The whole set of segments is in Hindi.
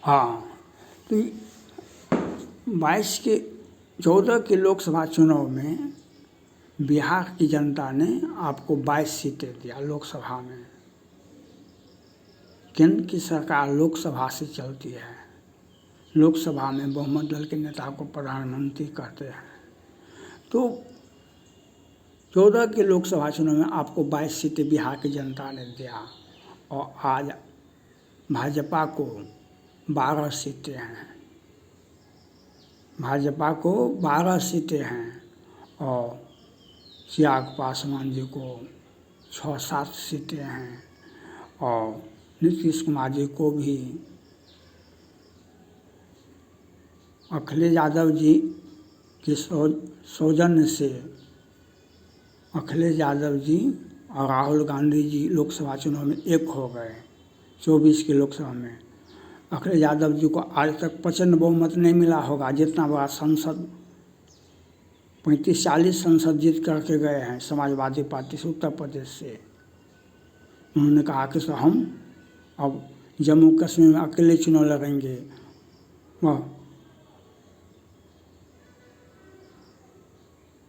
हाँ, तो 14 के लोकसभा चुनाव में बिहार की जनता ने आपको 22 सीटें दिया लोकसभा में। केंद्र की सरकार लोकसभा से चलती है, लोकसभा में बहुमत दल के नेता को प्रधानमंत्री कहते हैं। तो 14 के लोकसभा चुनाव में आपको 22 सीटें बिहार की जनता ने दिया और आज भाजपा को 12 सीटें हैं। भाजपा को 12 सीटें हैं और चिराग पासवान जी को 6-7 सीटें हैं और नीतीश कुमार जी को भी अखिलेश यादव जी के सौजन्य से अखिलेश यादव जी और राहुल गांधी जी लोकसभा चुनाव में एक हो गए। 24 के लोकसभा में अखिलेश यादव जी को आज तक प्रचंड बहुमत नहीं मिला होगा, जितना बड़ा संसद 35-40 संसद जीत करके गए हैं समाजवादी पार्टी से उत्तर प्रदेश से। उन्होंने कहा कि हम अब जम्मू कश्मीर में अकेले चुनाव लड़ेंगे। वह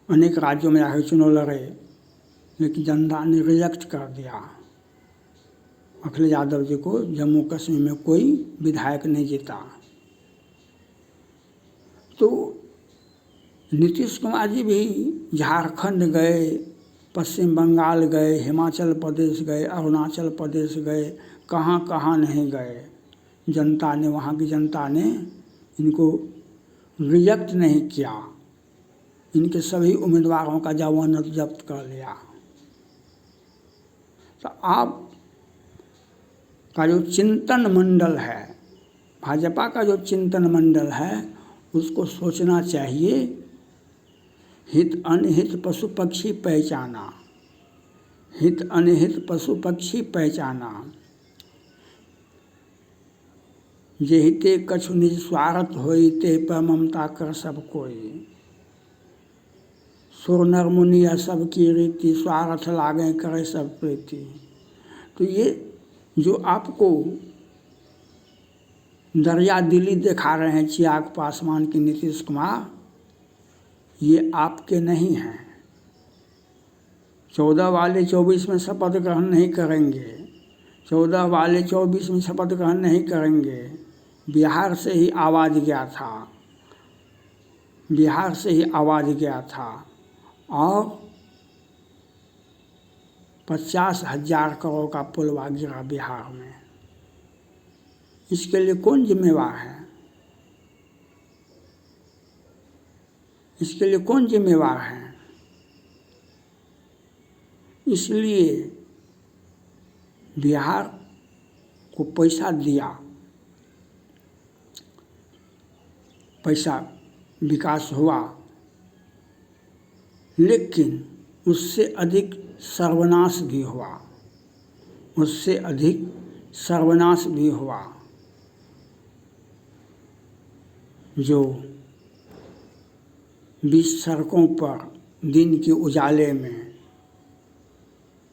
अनेक राज्यों में जाकर चुनाव लड़े, लेकिन जनता ने रिजेक्ट कर दिया। अखिलेश यादव जी को जम्मू कश्मीर में कोई विधायक नहीं जीता। तो नीतीश कुमार जी भी झारखंड गए, पश्चिम बंगाल गए, हिमाचल प्रदेश गए, अरुणाचल प्रदेश गए, कहाँ कहाँ नहीं गए। जनता ने, वहाँ की जनता ने इनको रिजेक्ट नहीं किया, इनके सभी उम्मीदवारों का जमानत जब्त कर लिया। तो आप का जो चिंतन मंडल है, भाजपा का जो चिंतन मंडल है, उसको सोचना चाहिए। हित अनहित पशु पक्षी पहचाना, हित अनहित पशु पक्षी पहचाना। जे हिते कछु निज स्वार्थ होई, ते पर ममता कर सब कोई। सुर नर मुनि यह सब की रीति, स्वार्थ लागे करे सब प्रीति। तो ये जो आपको दरिया दिली दिखा रहे हैं चिराग पासवान की नीतीश कुमार, ये आपके नहीं हैं। 14 वाले 24 में शपथ ग्रहण नहीं करेंगे, 14 वाले 24 में शपथ ग्रहण नहीं करेंगे। बिहार से ही आवाज़ गया था, बिहार से ही आवाज़ गया था और 50,000 करोड़ का पुलवा गिरा बिहार में। इसके लिए कौन जिम्मेवार है? इसके लिए कौन जिम्मेवार है? इसलिए बिहार को पैसा दिया, पैसा विकास हुआ, लेकिन उससे अधिक सर्वनाश भी हुआ, उससे अधिक सर्वनाश भी हुआ। जो 20 सड़कों पर दिन के उजाले में,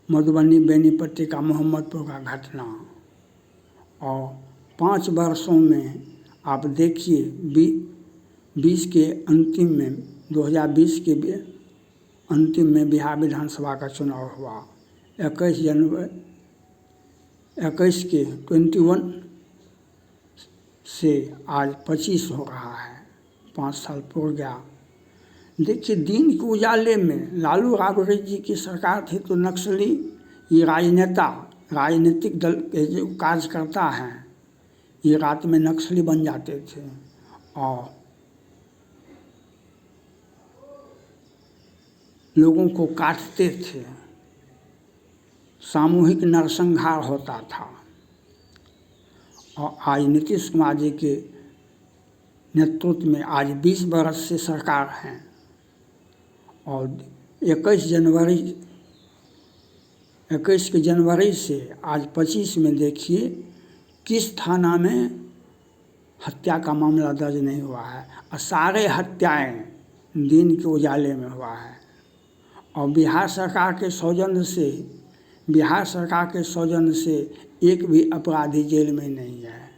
मधुबनी बेनीपट्टी का मोहम्मदपुर का घटना, और 5 वर्षों में आप देखिए 20 के अंतिम में, 2020 के अंतिम में बिहार विधानसभा का चुनाव हुआ। 21 के 21 से आज 25 हो रहा है, 5 साल पूर गया। देखिए दिन के उजाले में लालू राबड़ी जी की सरकार थी तो नक्सली, ये राजनेता, राजनीतिक दल के जो कार्यकर्ता हैं, ये रात में नक्सली बन जाते थे और लोगों को काटते थे, सामूहिक नरसंहार होता था। और आज नीतीश कुमार जी के नेतृत्व में आज 20 वर्ष से सरकार है और 21 जनवरी से आज 25 में देखिए किस थाना में हत्या का मामला दर्ज नहीं हुआ है, और सारे हत्याएं दिन के उजाले में हुआ है। और बिहार सरकार के सौजन्य से एक भी अपराधी जेल में नहीं है।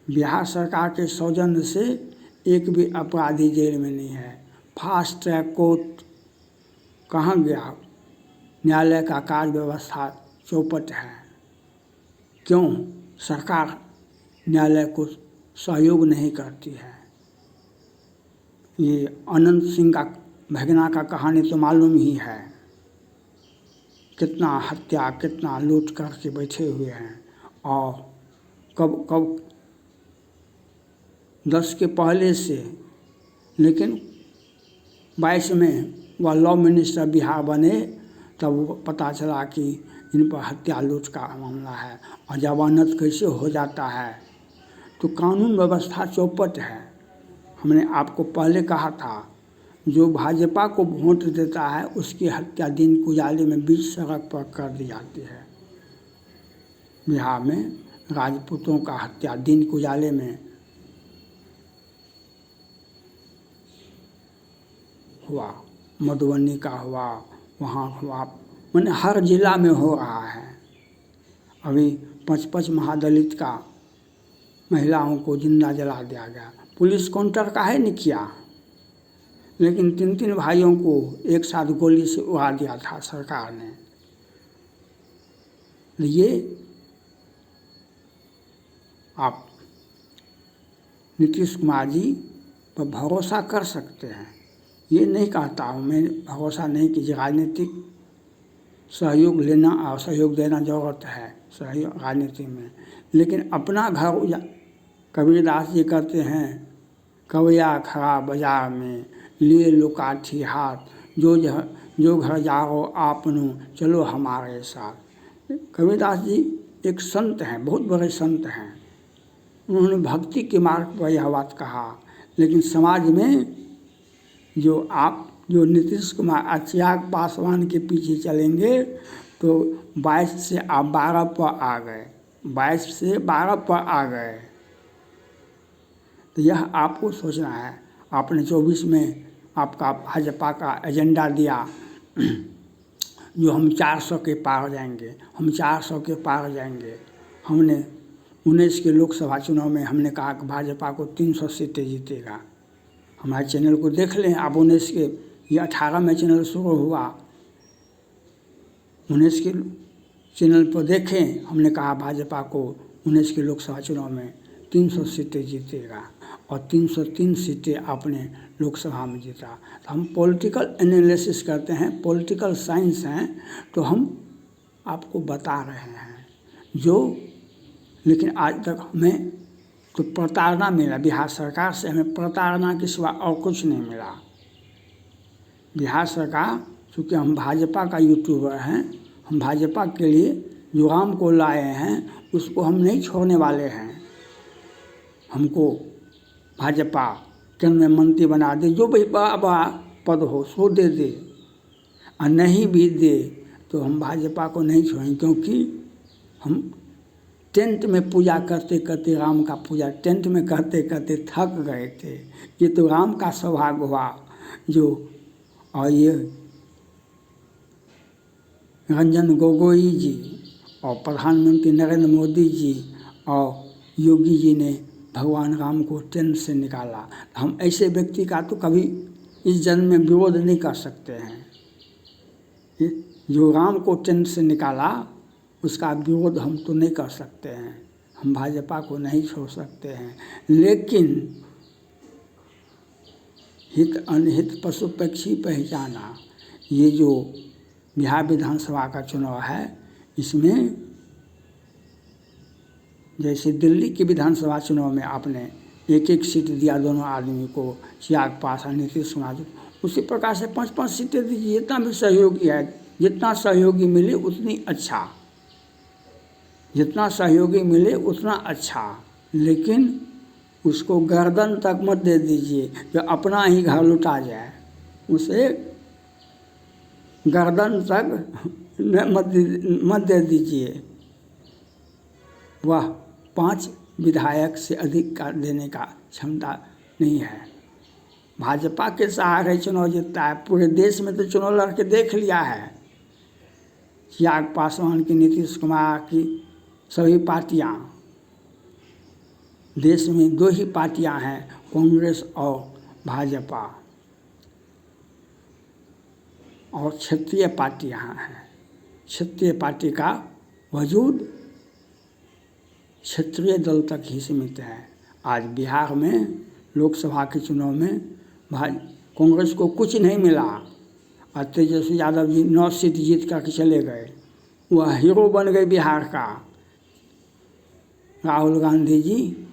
बिहार सरकार के सौजन्य से एक भी अपराधी जेल में नहीं है। फास्ट ट्रैक कोर्ट कहाँ गया? न्यायालय का कार्य व्यवस्था चौपट है। क्यों? सरकार न्यायालय को सहयोग नहीं करती है। ये अनंत सिंह का भगना का कहानी तो मालूम ही है, कितना हत्या कितना लूट करके बैठे हुए हैं। और कब कब 10 के पहले से, लेकिन 22 में वह लॉ मिनिस्टर बिहार बने तब पता चला कि इन पर हत्या लूट का मामला है और जमानत कैसे हो जाता है। तो कानून व्यवस्था चौपट है। हमने आपको पहले कहा था, जो भाजपा को वोट देता है उसकी हत्या दिन उजाले में बीच सड़क पर कर दी जाती है। बिहार में राजपूतों का हत्या दिन उजाले में हुआ, मधुबनी का हुआ, वहाँ हुआ, मैंने हर जिला में हो रहा है। अभी 55 महादलित का महिलाओं को जिंदा जला दिया गया। पुलिस काउंटर काहे नहीं किया? लेकिन 3 भाइयों को एक साथ गोली से उड़ा दिया था सरकार ने। ये आप नीतीश कुमार जी पर भरोसा कर सकते हैं। ये नहीं कहता हूँ मैं, भरोसा नहीं कीजिए। राजनीतिक सहयोग लेना और सहयोग देना ज़रूरत है सहयोग राजनीति में, लेकिन अपना घर कबीरदास जी कहते हैं, कवैया खड़ा बाजार में लिए लो काठी हाथ, जो घर जाओ आपनो चलो हमारे साथ। कबीरदास जी एक संत हैं, बहुत बड़े संत हैं। उन्होंने भक्ति के मार्ग पर यह बात कहा। लेकिन समाज में जो नीतीश कुमार चिराग पासवान के पीछे चलेंगे तो 22 से आप 12 पर आ गए, 22 से 12 पर आ गए। तो यह आपको सोचना है। आपने 24 में आपका भाजपा का एजेंडा दिया जो हम 400 के पार जाएंगे, हम 400 के पार जाएंगे। हमने 19 के लोकसभा चुनाव में हमने कहा कि भाजपा को 300 सीटें जीतेगा। हमारे चैनल को देख लें आप। 19 के ये 18 में चैनल शुरू हुआ, 19 के चैनल पर देखें। हमने कहा भाजपा को 19 के लोकसभा चुनाव में 300 सीटें जीतेगा और 303 सीटें आपने लोकसभा में जीता। तो हम पॉलिटिकल एनालिसिस करते हैं, पॉलिटिकल साइंस हैं, तो हम आपको बता रहे हैं जो। लेकिन आज तक हमें तो प्रताड़ना मिला, बिहार सरकार से हमें प्रताड़ना के सिवा और कुछ नहीं मिला। बिहार सरकार, चूँकि हम भाजपा का यूट्यूबर हैं, हम भाजपा के लिए जो राम को लाए हैं उसको हम नहीं छोड़ने वाले हैं। हमको भाजपा केंद्र में मंत्री बना दे, जो भी बड़ा पद हो सो दे दे, और नहीं भी दे तो हम भाजपा को नहीं छोड़ेंगे। क्योंकि हम टेंट में पूजा करते करते, राम का पूजा टेंट में करते करते थक गए थे। ये तो राम का सौभाग्य हुआ जो। और ये रंजन गोगोई जी और प्रधानमंत्री नरेंद्र मोदी जी और योगी जी ने भगवान राम को टेंट से निकाला। हम ऐसे व्यक्ति का तो कभी इस जन्म में विरोध नहीं कर सकते हैं। जो राम को टेंट से निकाला उसका विरोध हम तो नहीं कर सकते हैं। हम भाजपा को नहीं छोड़ सकते हैं। लेकिन हित अनहित पशु पक्षी पहचाना, ये जो बिहार विधानसभा का चुनाव है, इसमें जैसे दिल्ली के विधानसभा चुनाव में आपने एक एक सीट दिया दोनों आदमी को, चिराग पासवान नीतीश कुमार, उसी प्रकार से 5-5 सीटें दीजिए। जितना भी सहयोगी है, जितना सहयोगी मिले उतनी अच्छा, जितना सहयोगी मिले उतना अच्छा। लेकिन उसको गर्दन तक मत दे दीजिए जो अपना ही घर लुटा जाए। उसे गर्दन तक मत दे दीजिए। वह 5 विधायक से अधिक का देने का क्षमता नहीं है। भाजपा के सहारे चुनाव जीतता है। पूरे देश में तो चुनाव लड़के देख लिया है। चिराग पासवान की, नीतीश कुमार की, सभी पार्टियां देश में 2 ही पार्टियां हैं, कांग्रेस और भाजपा, और क्षेत्रीय पार्टियां हैं। क्षेत्रीय पार्टी का वजूद क्षेत्रीय दल तक ही सीमित है। आज बिहार में लोकसभा के चुनाव में कांग्रेस को कुछ नहीं मिला और तेजस्वी यादव जी 9 सीट जीत कर चले गए। वह हीरो बन गए बिहार का। राहुल गांधी जी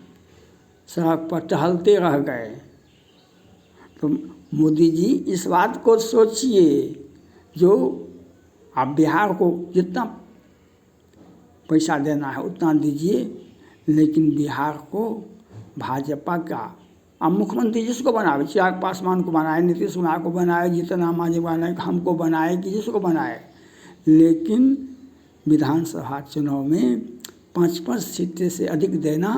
सड़क पर टहलते रह गए। तो मोदी जी इस बात को सोचिए, जो आप बिहार को जितना पैसा देना है उतना दीजिए, लेकिन बिहार को भाजपा का अब मुख्यमंत्री जिसको बनाए, चिराग पासवान को बनाए, नीतीश कुमार को बनाए, जीतन राम मांझी बनाए, हमको बनाए कि जिसको बनाए, लेकिन विधानसभा चुनाव में 5-5 सीटें से अधिक देना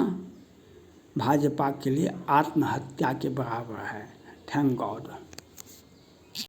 भाजपा के लिए आत्महत्या के बराबर है। Thank God.